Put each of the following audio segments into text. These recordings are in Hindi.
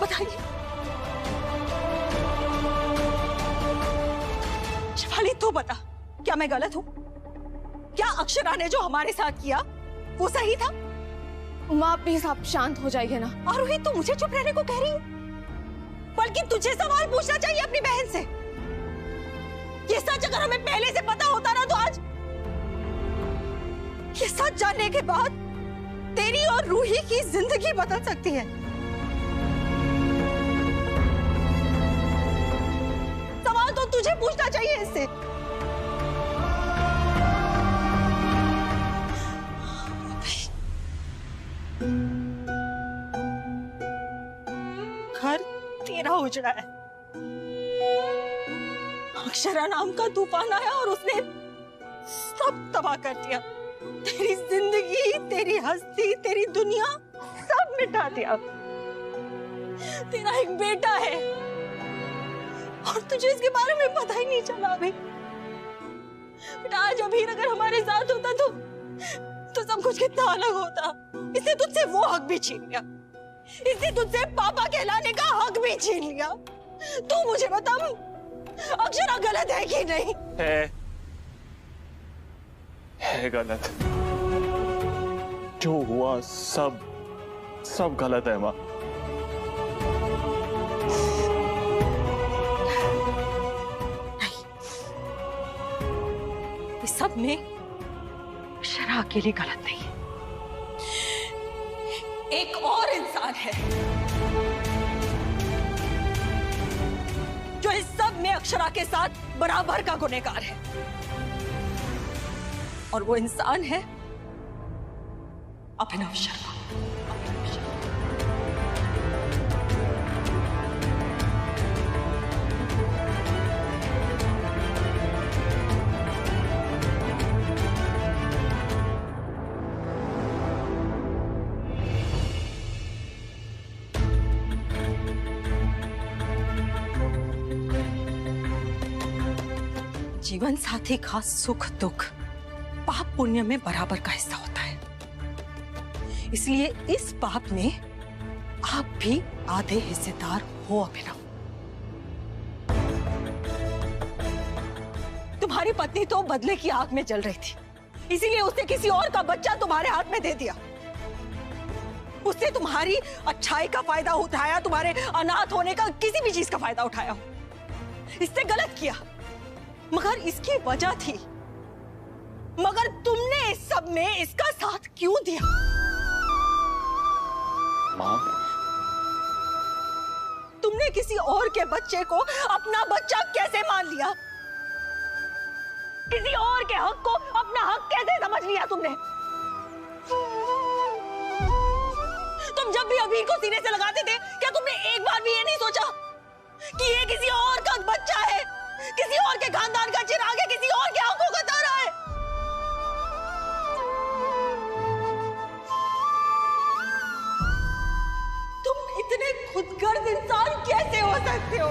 बताइए। शिवाली तू बता, क्या मैं गलत हूँ? क्या अक्षरा ने जो हमारे साथ किया वो सही था? माँ प्लीज आप शांत हो जाइए ना। आरोही तू मुझे चुप रहने को कह रही है, बल्कि तुझे सवाल पूछना चाहिए अपनी बहन से। ये सच अगर हमें पहले से पता होता ना तो आज ये सच जानने के बाद तेरी और रूही की जिंदगी बदल सकती है। सवाल तो तुझे पूछना चाहिए इससे। घर तेरा उजड़ा है, अक्षरा नाम का तूफान आया और उसने सब तबाह कर दिया। तेरी जिंदगी, तेरी हस्ती, तेरी दुनिया सब मिटा दिया। तेरा एक बेटा है और तुझे इसके बारे में पता ही नहीं चला अभी। बेटा आज अभीर अगर हमारे साथ होता तो सब कुछ कितना अलग होता। इसने तुझसे वो हक भी छीन लिया, इसने तुझसे पापा कहलाने का हक भी छीन लिया। तू मुझे बता, अक्षरा गलत है कि नहीं? है गलत। जो हुआ सब गलत है माँ। नहीं, इस सब में अक्षरा अकेली गलत नहीं है। एक और इंसान है जो इस सब में अक्षरा के साथ बराबर का गुनहगार है, और वो इंसान है अभिनव शर्मा। जीवन साथी का सुख दुख पाप पुण्य में बराबर का हिस्सा होता है, इसलिए इस पाप में आप भी आधे हिस्सेदार हो अभिनव। तुम्हारी पत्नी तो बदले की आग में जल रही थी, इसीलिए उसने किसी और का बच्चा तुम्हारे हाथ में दे दिया। उसने तुम्हारी अच्छाई का फायदा उठाया, तुम्हारे अनाथ होने का किसी भी चीज का फायदा उठाया। इसने गलत किया, मगर इसकी वजह थी। मगर तुमने इस सब में इसका साथ क्यों दिया? माँ, तुमने किसी और के बच्चे को अपना बच्चा कैसे मान लिया? किसी और के हक को अपना हक कैसे समझ लिया तुमने? तुम जब भी अभी को सीने से लगाते थे, क्या तुमने एक बार भी ये नहीं सोचा कि ये किसी और का बच्चा है, किसी और के खानदान का चिराग है, किसी और के आंखों का तारा है? तुम इतने खुदगर्ज इंसान कैसे हो सकते हो?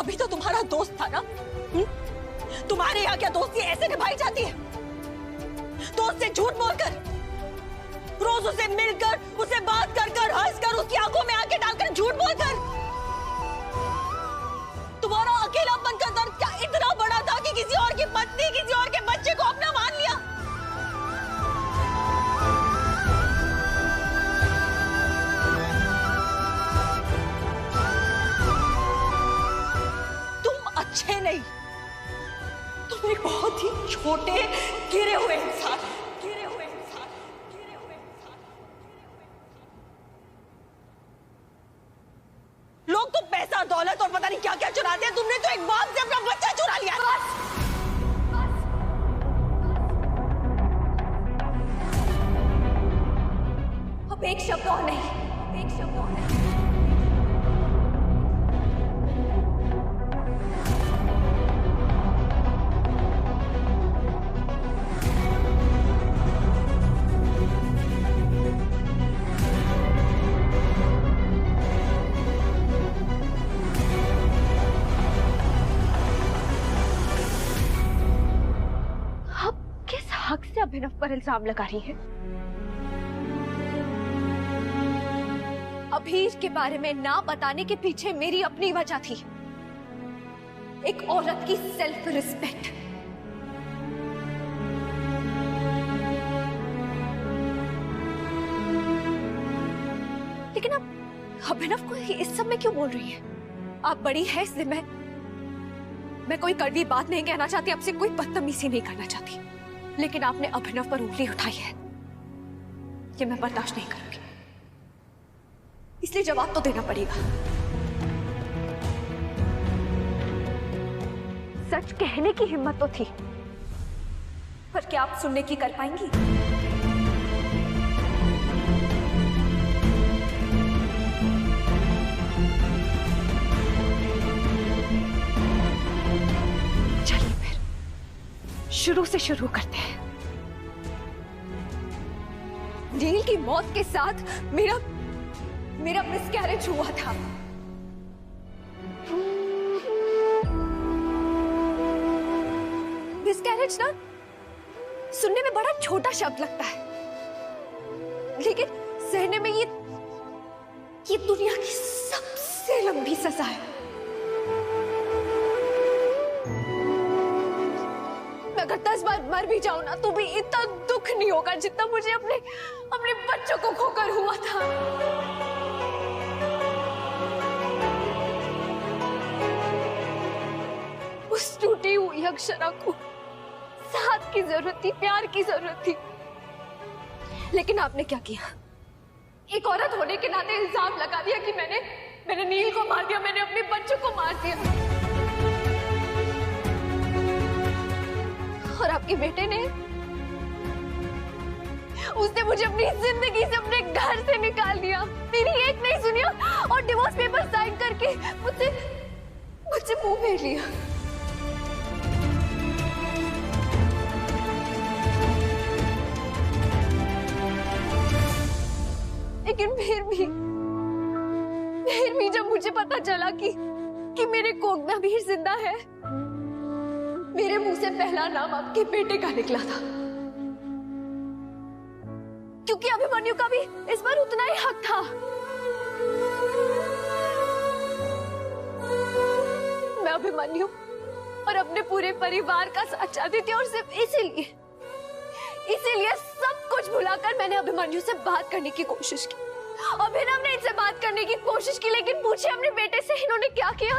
अभी तो तुम्हारा दोस्त था ना? तुम्हारे यहाँ क्या दोस्ती ऐसे निभाई जाती है? दोस्त से झूठ बोलकर, रोज उसे मिलकर, उसे बात कर कर, हंसकर, उसकी आंखों में आंखें डालकर, झूठ बोलकर। तुम्हारा अकेलापन का दर्द क्या इतना बड़ा था कि किसी और की पत्नी, किसी और के बच्चे को अपना मान लिया? तुम अच्छे नहीं, तुम एक बहुत ही छोटे गिरे हुए इंसान। लोग तो पैसा, दौलत और पता नहीं क्या क्या चुराते हैं, तुमने तो एक बाप से अपना बच्चा चुरा लिया। अब एक शब्द और नहीं, एक शब्द और नहीं। हक से अभिनव पर इल्जाम लगा रही है। अभीर के बारे में ना बताने के पीछे मेरी अपनी वजह थी, एक औरत की सेल्फ रिस्पेक्ट। लेकिन आप अभिनव को इस सब में क्यों बोल रही है? आप बड़ी है, इसलिए मैं कोई कड़वी बात नहीं कहना चाहती, आपसे कोई बदतमीजी नहीं करना चाहती, लेकिन आपने अभिनव पर उंगली उठाई है, ये मैं बर्दाश्त नहीं करूंगी, इसलिए जवाब तो देना पड़ेगा। सच कहने की हिम्मत तो थी, पर क्या आप सुनने की कर पाएंगी? शुरू से शुरू करते हैं। नील की मौत के साथ मेरा मिसकैरेज हुआ था। मिसकैरेज ना सुनने में बड़ा छोटा शब्द लगता है, लेकिन सहने में ये दुनिया की सबसे लंबी सजा है। अगर 10 बार मर भी जाऊं ना तो भी इतना दुख नहीं होगा जितना मुझे अपने बच्चों को खोकर हुआ था। उस टूटी हुई अक्षरा को साथ की जरूरत थी, प्यार की जरूरत थी, लेकिन आपने क्या किया? एक औरत होने के नाते इल्जाम लगा दिया कि मैंने नील को मार दिया, मैंने अपने बच्चों को मार दिया। और आपके बेटे ने, उसने मुझे अपनी जिंदगी से, अपने घर से निकाल दिया, मेरी एक नहीं सुनी और डिवोर्स पेपर साइन करके मुझसे मुंह फेर लिया। लेकिन फिर भी जब मुझे पता चला कि मेरे कोख में अभीर जिंदा है, मेरे मुंह से पहला नाम आपके बेटे का निकला था, क्योंकि अभिमन्यु का भी इस पर उतना ही हक था। मैं अभिमन्यु और अपने पूरे परिवार का साथ चाहती थी, और सिर्फ इसीलिए सब कुछ भुलाकर मैंने अभिमन्यु से बात करने की कोशिश की। अभिनव ने इनसे बात करने की कोशिश की, लेकिन पूछे अपने बेटे से इन्होंने क्या किया?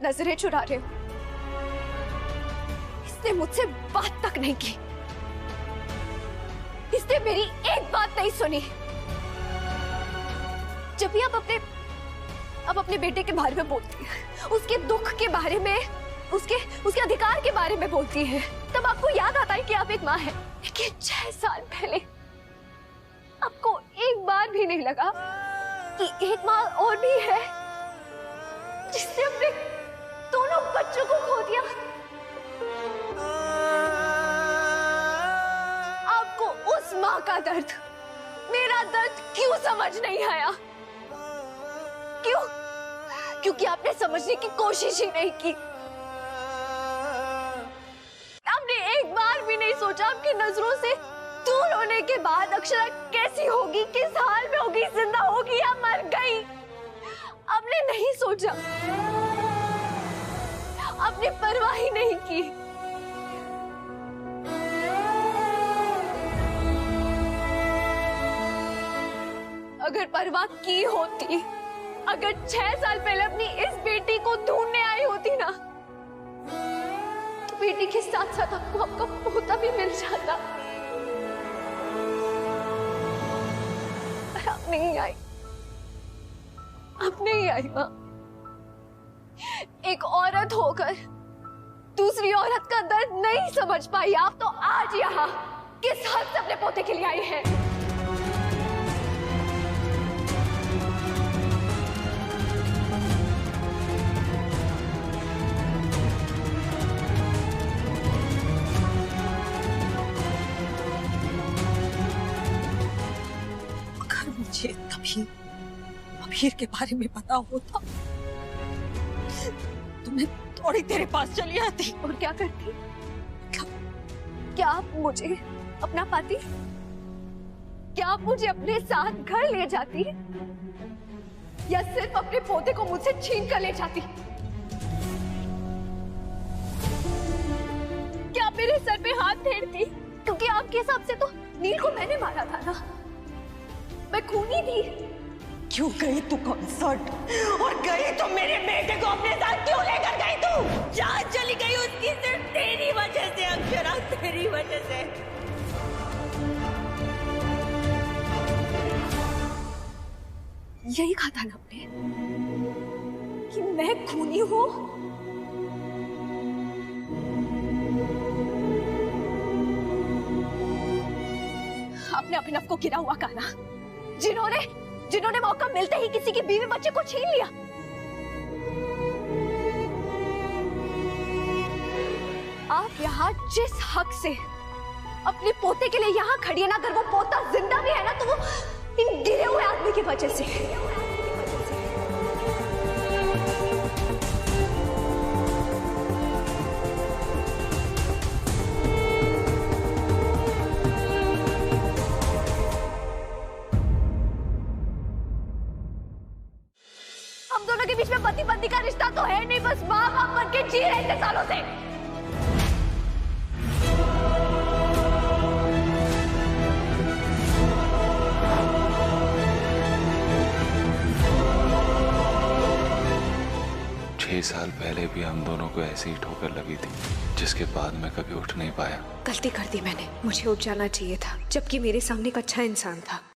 नजरें चुरा रहे हो। इसने मुझसे बात तक नहीं की, इसने मेरी एक बात नहीं सुनी। जब भी आप अपने बेटे के बारे में बोलती है, उसके दुख के बारे में, उसके अधिकार के बारे में बोलती है, तब आपको याद आता है कि आप एक माँ हैं। लेकिन 6 साल पहले आपको एक बार भी नहीं लगा कि एक माँ और भी है जिसने अपने दोनों बच्चों को खो दिया। आपको उस माँ का दर्द, मेरा दर्द क्यों समझ नहीं आया? क्यों? क्योंकि आपने समझने की कोशिश ही नहीं की। आपने एक बार भी नहीं सोचा आपकी नजरों से दूर होने के बाद अक्षरा कैसी होगी, किस हाल में होगी, जिंदा होगी या मर गई। आपने नहीं सोचा, आपने परवाह ही नहीं की। अगर परवाह की होती, अगर 6 साल पहले अपनी इस बेटी को ढूंढने आई होती ना, तो बेटी के साथ साथ आपको आपका पोता भी मिल जाता। पर आप नहीं आई, आप नहीं आई मां। एक औरत होकर दूसरी औरत का दर्द नहीं समझ पाई आप, तो आज यहाँ किस हद से अपने पोते के लिए आई है? अगर मुझे तभी अभीर के बारे में पता होता तो मैं थोड़ी तेरे पास चली आती। और क्या करती? क्या आप मुझे अपना पाती? क्या आप मुझे अपने साथ घर ले जाती? या सिर्फ अपने पोते को मुझसे छीन कर ले जाती? क्या आप मेरे सर पे हाथ फेरती? क्योंकि आपके हिसाब से तो नील को मैंने मारा था ना, मैं खूनी थी। क्यों गई तू कॉन्सर्ट? और गई तो मेरे बेटे को अपने साथ क्यों लेकर गई तू? जहाँ चली गई उसकी सिर्फ तेरी वजह से अक्षरा, तेरी वजह से। यही कहा था ना आपने कि मैं खूनी हूं? आपने अभिनव को गिरा हुआ कहा ना, जिन्होंने मौका मिलते ही किसी की बीवी बच्चे को छीन लिया। आप यहाँ जिस हक से अपने पोते के लिए यहाँ खड़ी है ना, अगर वो पोता जिंदा भी है ना, तो वो इन गिरे हुए आदमी की वजह से। हम दोनों के बीच में पति पत्नी का रिश्ता तो है नहीं, बस माँ बाप बन के जी रहे इतने सालों से। साल पहले भी हम दोनों को ऐसी ही ठोकर लगी थी, जिसके बाद मैं कभी उठ नहीं पाया। गलती कर दी मैंने, मुझे उठ जाना चाहिए था, जबकि मेरे सामने एक अच्छा इंसान था।